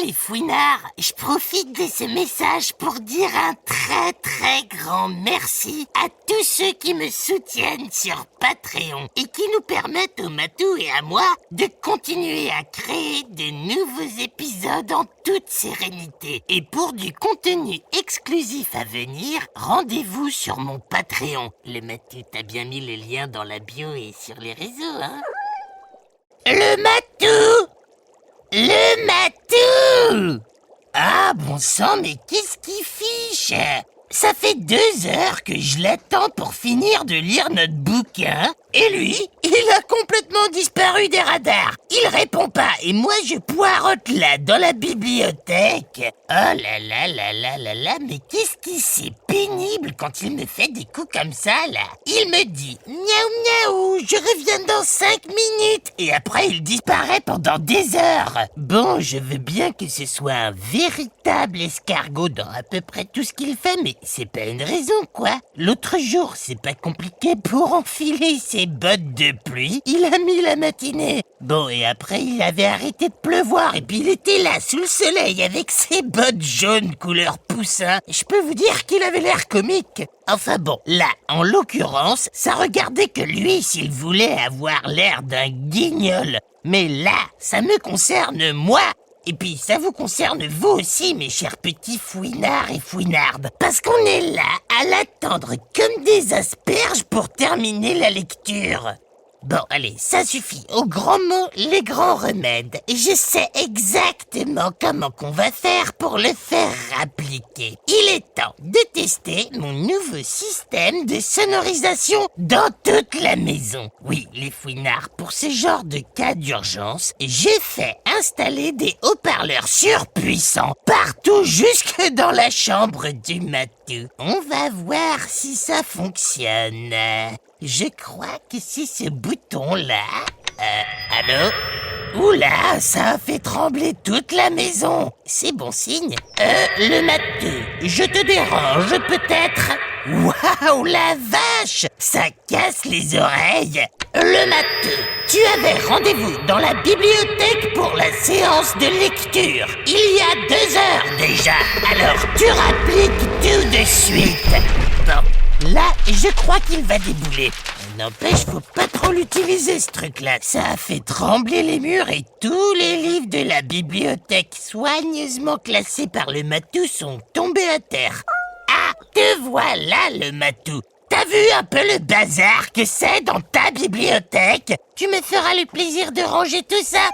les fouinards, je profite de ce message pour dire un très grand merci à tous ceux qui me soutiennent sur Patreon et qui nous permettent au Matou et à moi de continuer à créer de nouveaux épisodes en toute sérénité. Et pour du contenu exclusif à venir, rendez-vous sur mon Patreon. Le Matou, t'as bien mis les liens dans la bio et sur les réseaux, hein? Le Matou! Le Matou! Ah, bon sang, mais qu'est-ce qu'il fiche? Ça fait 2 heures que je l'attends pour finir de lire notre bouquin. Et lui, il a complètement disparu des radars. Il répond pas. Et moi, je poireaute là, dans la bibliothèque. Oh là là là là là là, mais qu'est-ce qui c'est pénible quand il me fait des coups comme ça, là. Il me dit « Miaou miaou, je reviens dans 5 minutes » et après, il disparaît pendant des heures. Bon, je veux bien que ce soit un véritable escargot dans à peu près tout ce qu'il fait, mais c'est pas une raison, quoi. L'autre jour, c'est pas compliqué pour enfiler ses bottes de pluie. Il a mis la matinée. Bon, et après, il avait arrêté de pleuvoir et puis il était là, sous le soleil, avec ses bottes jaunes couleur poussin. Je peux vous dire qu'il avait l'air comique. Enfin bon, là, en l'occurrence, ça regardait que lui s'il voulait avoir l'air d'un guignol. Mais là, ça me concerne moi. Et puis, ça vous concerne vous aussi, mes chers petits fouinards et fouinardes. Parce qu'on est là, à l'attendre comme des asperges pour terminer la lecture. Bon, allez, ça suffit. Aux grands mots, les grands remèdes. Et je sais exactement comment qu'on va faire pour le faire appliquer. Il est temps de tester mon nouveau système de sonorisation dans toute la maison. Oui, les fouinards, pour ce genre de cas d'urgence, j'ai fait installer des haut-parleurs surpuissants partout jusque dans la chambre du Matou. On va voir si ça fonctionne. Je crois que c'est ce bouton-là. Allô? Oula, ça a fait trembler toute la maison. C'est bon signe. Le Matou, je te dérange peut-être? Waouh, la vache! Ça casse les oreilles. Le Matou, tu avais rendez-vous dans la bibliothèque pour la séance de lecture. Il y a 2 heures déjà. Alors, tu rappliques tout de suite. Bon. Là, je crois qu'il va débouler. N'empêche, faut pas trop l'utiliser, ce truc-là. Ça a fait trembler les murs et tous les livres de la bibliothèque soigneusement classés par le Matou sont tombés à terre. Ah, te voilà, le Matou. T'as vu un peu le bazar que c'est dans ta bibliothèque? Tu me feras le plaisir de ranger tout ça?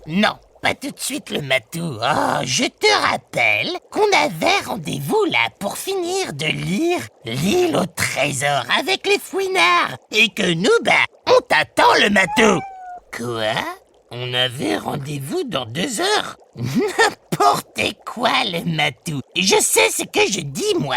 Non. Pas tout de suite, le Matou. Oh, je te rappelle qu'on avait rendez-vous là pour finir de lire L'île au trésor avec les fouinards et que nous, on t'attend, le Matou. Quoi? On avait rendez-vous dans 2 heures? N'importe quoi, le Matou. Je sais ce que je dis, moi.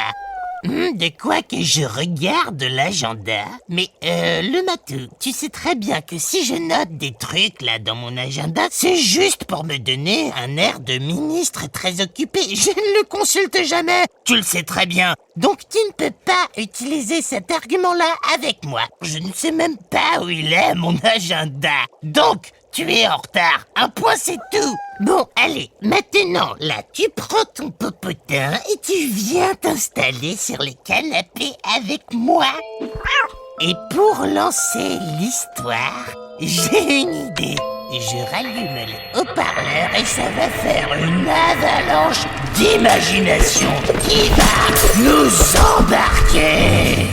De quoi que je regarde l'agenda? Mais le Matou, tu sais très bien que si je note des trucs là dans mon agenda, c'est juste pour me donner un air de ministre très occupé. Je ne le consulte jamais. Tu le sais très bien. Donc tu ne peux pas utiliser cet argument-là avec moi. Je ne sais même pas où il est, mon agenda. Donc, tu es en retard. Un point, c'est tout. Bon, allez, maintenant, là, tu prends ton popotin et tu viens t'installer sur les canapés avec moi. Et pour lancer l'histoire, j'ai une idée. Je rallume les haut-parleurs et ça va faire une avalanche d'imagination qui va nous embarquer.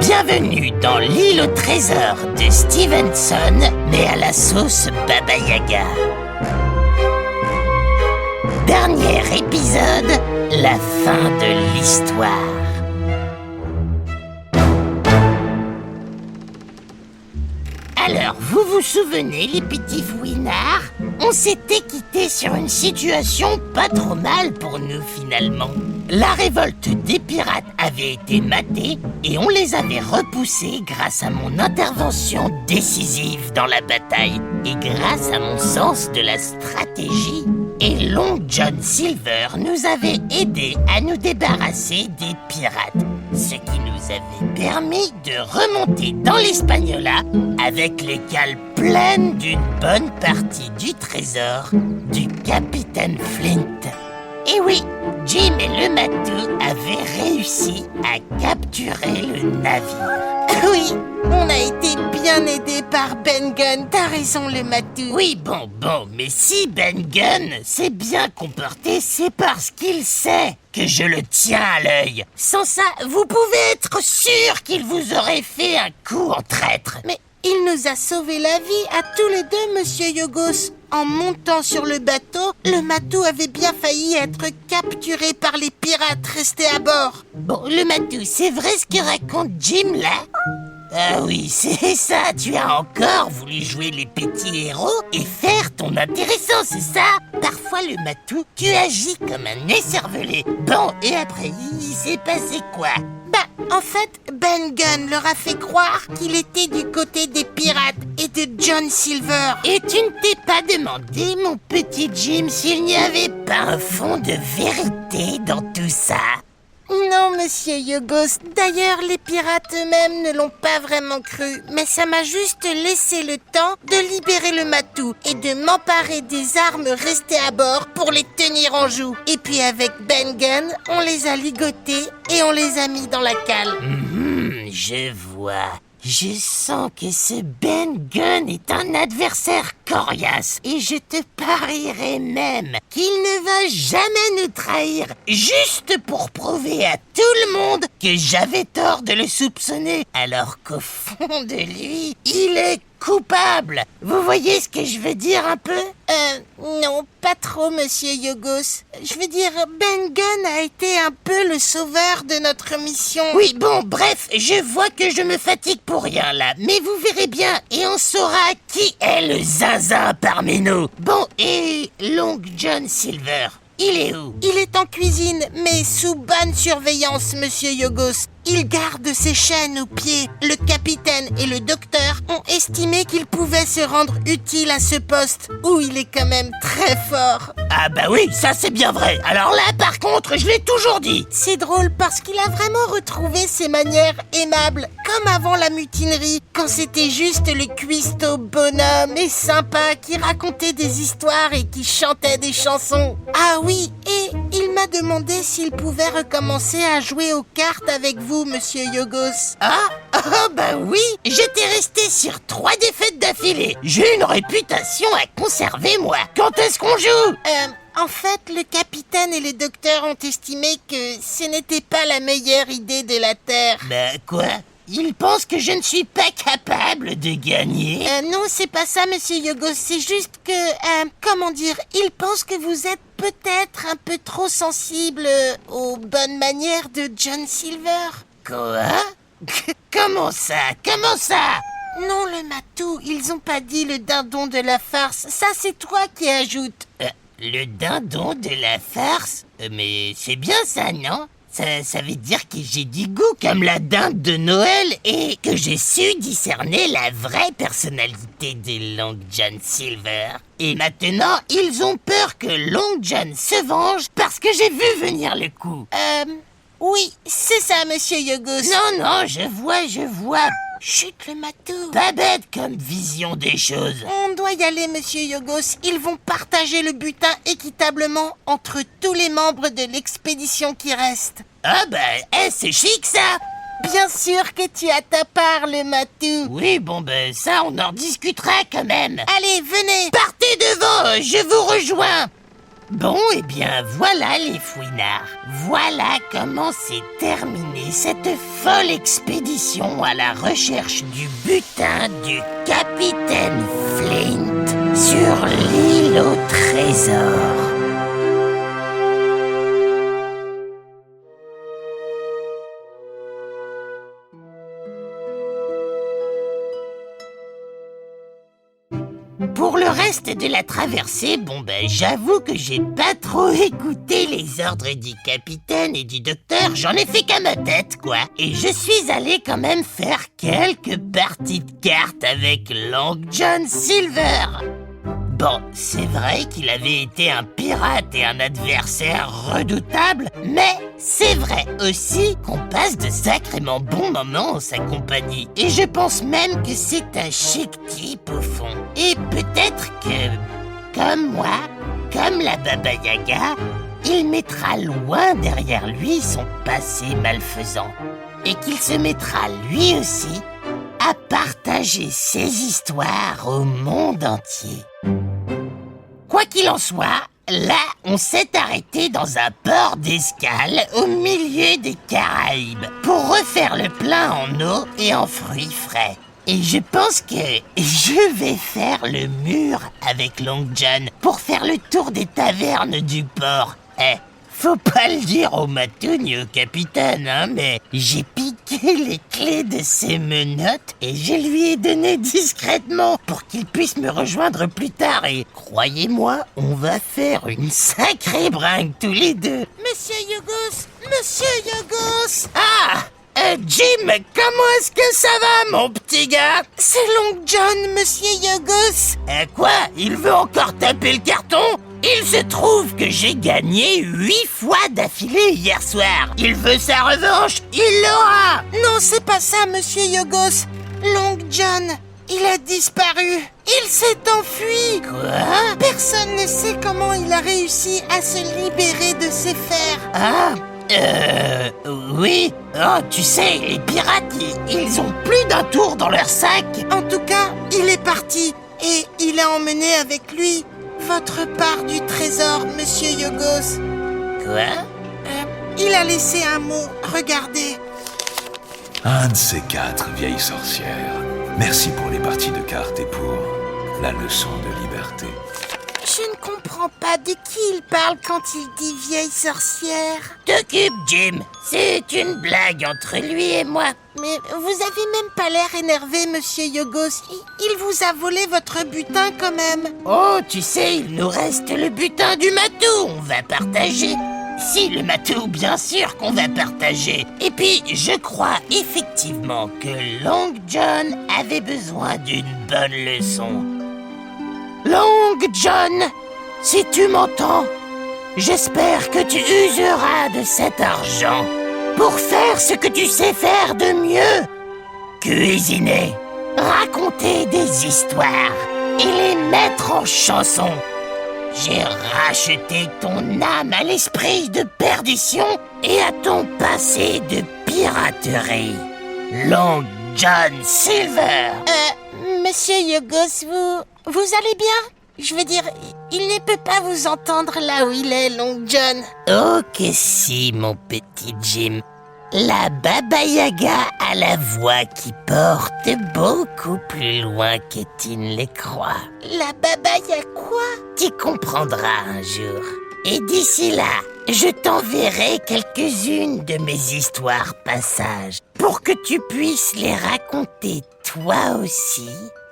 Bienvenue dans L'île au trésor de Stevenson, mais à la sauce Baba Yaga. Dernier épisode, la fin de l'histoire. Alors, vous vous souvenez, les petits fouinards? On s'était quittés sur une situation pas trop mal pour nous, finalement. La révolte des pirates avait été matée et on les avait repoussés grâce à mon intervention décisive dans la bataille et grâce à mon sens de la stratégie. Et Long John Silver nous avait aidés à nous débarrasser des pirates, ce qui nous avait permis de remonter dans l'Hispaniola avec les cales pleine d'une bonne partie du trésor du capitaine Flint. Et oui, Jim et le matou avaient réussi à capturer le navire. Oui, on a été bien aidés par Ben Gunn, t'as raison le matou. Oui, bon, mais si Ben Gunn s'est bien comporté, c'est parce qu'il sait que je le tiens à l'œil. Sans ça, vous pouvez être sûr qu'il vous aurait fait un coup en traître. Mais il nous a sauvé la vie à tous les deux, monsieur Yogos. En montant sur le bateau, le matou avait bien failli être capturé par les pirates restés à bord. Bon, le matou, c'est vrai ce que raconte Jim là? Ah oui, c'est ça, tu as encore voulu jouer les petits héros et faire ton intéressant, c'est ça? Parfois le matou, tu agis comme un écervelé. Bon, et après, il s'est passé quoi? En fait, Ben Gunn leur a fait croire qu'il était du côté des pirates et de John Silver. Et tu ne t'es pas demandé, mon petit Jim, s'il n'y avait pas un fond de vérité dans tout ça? Non, monsieur Yogos. D'ailleurs, les pirates eux-mêmes ne l'ont pas vraiment cru. Mais ça m'a juste laissé le temps de libérer le matou et de m'emparer des armes restées à bord pour les tenir en joue. Et puis avec Ben Gunn, on les a ligotés et on les a mis dans la cale. Je vois. Je sens que ce Ben Gunn est un adversaire coriace et je te parierais même qu'il ne va jamais nous trahir juste pour prouver à tout le monde que j'avais tort de le soupçonner alors qu'au fond de lui, il est coupable. Vous voyez ce que je veux dire un peu? Non, pas trop, monsieur Yogos. Je veux dire, Ben Gunn a été un peu le sauveur de notre mission. Oui, bon, bref, je vois que je me fatigue pour rien là, mais vous verrez bien et on saura qui est le zinzin parmi nous. Bon, et Long John Silver, il est où? Il est en cuisine, mais sous bonne surveillance, monsieur Yogos. Il garde ses chaînes aux pieds. Le capitaine et le docteur ont estimé qu'il pouvait se rendre utile à ce poste, où il est quand même très fort. Ah bah oui, ça c'est bien vrai. Alors là, par contre, je l'ai toujours dit. C'est drôle parce qu'il a vraiment retrouvé ses manières aimables, comme avant la mutinerie, quand c'était juste le cuistot bonhomme et sympa qui racontait des histoires et qui chantait des chansons. Ah oui, et il m'a demandé s'il pouvait recommencer à jouer aux cartes avec vous, monsieur Yogos. Bah oui, j'étais resté sur 3 défaites d'affilée. J'ai une réputation à conserver, moi. Quand est-ce qu'on joue? En fait, le capitaine et le docteur ont estimé que ce n'était pas la meilleure idée de la Terre. Bah quoi? Ils pensent que je ne suis pas capable de gagner? Non, c'est pas ça, monsieur Yogos. C'est juste que, comment dire, ils pensent que vous êtes peut-être un peu trop sensible aux bonnes manières de John Silver. Quoi? Comment ça? Comment ça? Non, le matou, ils ont pas dit le dindon de la farce. Ça, c'est toi qui ajoutes. Le dindon de la farce? Mais c'est bien ça, non? Ça veut dire que j'ai du goût comme la dinde de Noël et que j'ai su discerner la vraie personnalité de Long John Silver. Et maintenant, ils ont peur que Long John se venge parce que j'ai vu venir le coup. Oui, c'est ça, monsieur Yogos. Non, je vois. Chut, le matou. Pas bête comme vision des choses. On doit y aller, monsieur Yogos. Ils vont partager le butin équitablement entre tous les membres de l'expédition qui reste. Ah c'est chic ça. Bien sûr que tu as ta part, le matou. Oui, bon ça on en discutera quand même. Allez, venez. Partez devant, je vous rejoins. Bon, eh bien, voilà les fouinards. Voilà comment s'est terminée cette folle expédition à la recherche du butin du capitaine Flint sur l'île au trésor. Pour le reste de la traversée, j'avoue que j'ai pas trop écouté les ordres du capitaine et du docteur, j'en ai fait qu'à ma tête, quoi. Et je suis allé quand même faire quelques parties de cartes avec Long John Silver. Bon, c'est vrai qu'il avait été un pirate et un adversaire redoutable, mais c'est vrai aussi qu'on passe de sacrément bons moments en sa compagnie. Et je pense même que c'est un chic type au fond. Et peut-être que, comme moi, comme la Baba Yaga, il mettra loin derrière lui son passé malfaisant. Et qu'il se mettra lui aussi à partager ses histoires au monde entier. Quoi qu'il en soit, là, on s'est arrêté dans un port d'escale au milieu des Caraïbes pour refaire le plein en eau et en fruits frais. Et je pense que je vais faire le mur avec Long John pour faire le tour des tavernes du port. Faut pas le dire au matou ni au capitaine, hein, mais j'ai piqué les clés de ses menottes et je lui ai donné discrètement pour qu'il puisse me rejoindre plus tard. Et croyez-moi, on va faire une sacrée bringue tous les deux. Monsieur Yogos! Ah, Jim, comment est-ce que ça va, mon petit gars? C'est Long John, Monsieur Yogos! Quoi? Il veut encore taper le carton? Il se trouve que j'ai gagné 8 fois d'affilée hier soir. Il veut sa revanche, il l'aura. Non, c'est pas ça, Monsieur Yogos. Long John, il a disparu. Il s'est enfui. Quoi? Personne ne sait comment il a réussi à se libérer de ses fers. Oui. Oh, tu sais, les pirates, ils ont plus d'un tour dans leur sac. En tout cas, il est parti. Et il a emmené avec lui votre part du trésor, Monsieur Yogos. Quoi? Il a laissé un mot, regardez. Un de ces 4 vieilles sorcières. Merci pour les parties de cartes et pour la leçon de liberté. Je ne comprends pas de qui il parle quand il dit vieille sorcière. T'occupe, Jim. C'est une blague entre lui et moi. Mais vous avez même pas l'air énervé, Monsieur Yogos. Il vous a volé votre butin quand même. Oh, tu sais, il nous reste le butin du matou. On va partager. Si, le matou, bien sûr qu'on va partager. Et puis, je crois effectivement que Long John avait besoin d'une bonne leçon. Long John, si tu m'entends, j'espère que tu useras de cet argent pour faire ce que tu sais faire de mieux. Cuisiner, raconter des histoires et les mettre en chanson. J'ai racheté ton âme à l'esprit de perdition et à ton passé de piraterie. Long John Silver. Monsieur Yogos, vous allez bien? Je veux dire, il ne peut pas vous entendre là où il est, Long John. Oh que si, mon petit Jim. La Baba Yaga a la voix qui porte beaucoup plus loin que tu ne le crois. La Baba Yaga quoi? Tu comprendras un jour. Et d'ici là, je t'enverrai quelques-unes de mes histoires passages pour que tu puisses les raconter toi aussi,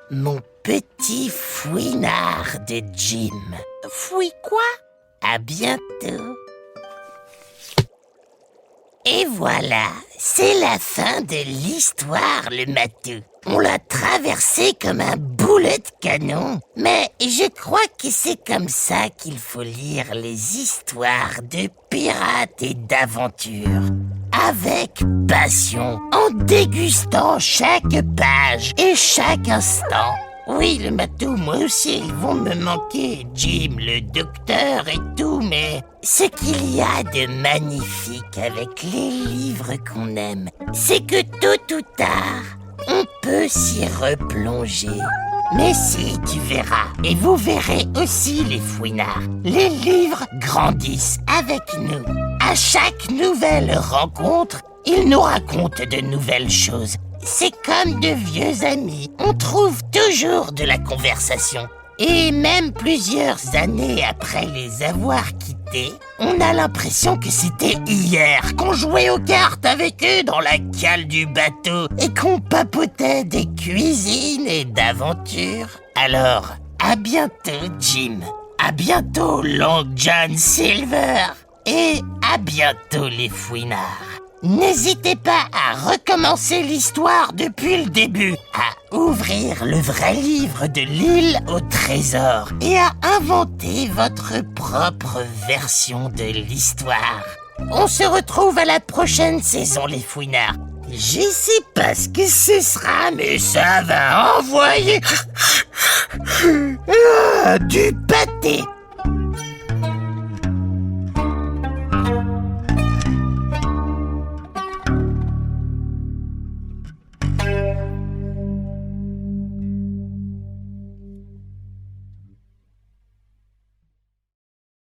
mon petit fouinard de Jim. Fouille quoi? À bientôt. Et voilà, c'est la fin de l'histoire, le matou. On l'a traversé comme un boulet de canon. Mais je crois que c'est comme ça qu'il faut lire les histoires de pirates et d'aventures. Avec passion, en dégustant chaque page et chaque instant. Oui, le matou, moi aussi, ils vont me manquer, Jim, le docteur et tout, mais ce qu'il y a de magnifique avec les livres qu'on aime, c'est que tôt ou tard, on peut s'y replonger. Mais si, tu verras, et vous verrez aussi les fouinards, les livres grandissent avec nous. À chaque nouvelle rencontre, ils nous racontent de nouvelles choses. C'est comme de vieux amis, on trouve toujours de la conversation. Et même plusieurs années après les avoir quittés, on a l'impression que c'était hier qu'on jouait aux cartes avec eux dans la cale du bateau et qu'on papotait des cuisines et d'aventures. Alors, à bientôt Jim, à bientôt Long John Silver et à bientôt les fouinards. N'hésitez pas à recommencer l'histoire depuis le début, à ouvrir le vrai livre de l'île au trésor et à inventer votre propre version de l'histoire. On se retrouve à la prochaine saison, les fouinards. Je sais pas ce que ce sera, mais ça va envoyer du pâté.